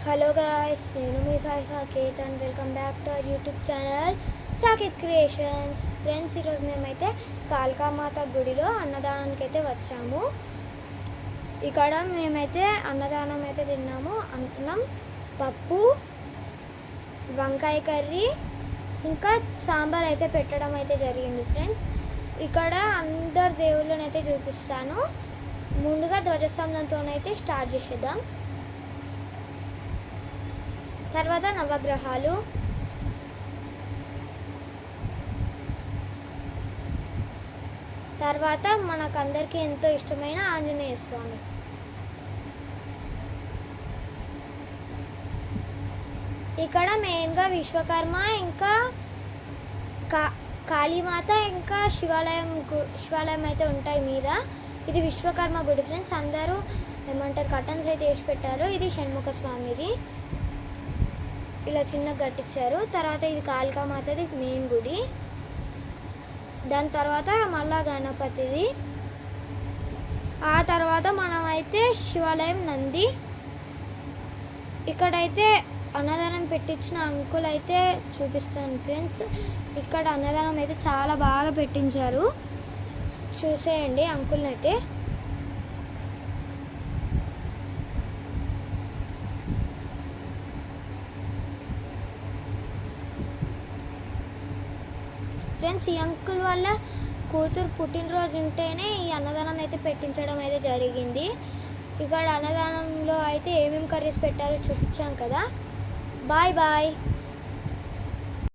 Hello guys, నేను మీ Sai Saketh and welcome back to our YouTube channel Saketh creations. Friends, ఈరోజు మేమైతే కాళికామాత గుడిలో అన్నదానానికి అయితే వచ్చాము. ఇక్కడ మేమైతే అన్నదానం అయితే తిన్నాము. అన్నం, పప్పు, వంకాయ కర్రీ, ఇంకా సాంబార్ అయితే పెట్టడం అయితే జరిగింది. ఫ్రెండ్స్, ఇక్కడ అందరు దేవుళ్ళని అయితే చూపిస్తాను. ముందుగా ధ్వజస్తంభంతోనైతే స్టార్ట్ చేసేద్దాం. తర్వాత నవగ్రహాలు, తర్వాత మనకందరికీ ఎంతో ఇష్టమైన ఆంజనేయ స్వామి. ఇక్కడ మెయిన్గా విశ్వకర్మ, ఇంకా కాళీమాత, ఇంకా శివాలయం అయితే ఉంటాయి మీద. ఇది విశ్వకర్మ గుడి ఫ్రెండ్స్. అందరూ ఏమంటారు, కర్టన్స్ అయితే వేసి పెట్టారు. ఇది షణ్ముఖ స్వామిది, ఇలా చిన్నగా కట్టించారు. తర్వాత ఇది కాళికామాతది మెయిన్ గుడి. దాని తర్వాత మళ్ళా గణపతిది. ఆ తర్వాత మనమైతే శివాలయం నంది. ఇక్కడైతే అన్నదానం పెట్టించిన అంకుల్ అయితే చూపిస్తాను ఫ్రెండ్స్. ఇక్కడ అన్నదానం అయితే చాలా బాగా పెట్టించారు, చూసేయండి అంకుల్ని అయితే. ఫ్రెండ్స్, ఈ అంకుల్ వల్ల కూతురు పుట్టినరోజు ఉంటేనే ఈ అన్నదానం అయితే పెట్టించడం అయితే జరిగింది. ఇక్కడ అన్నదానంలో అయితే ఏమేమి కర్రీస్ పెట్టారో చూపించాం కదా. Bye bye.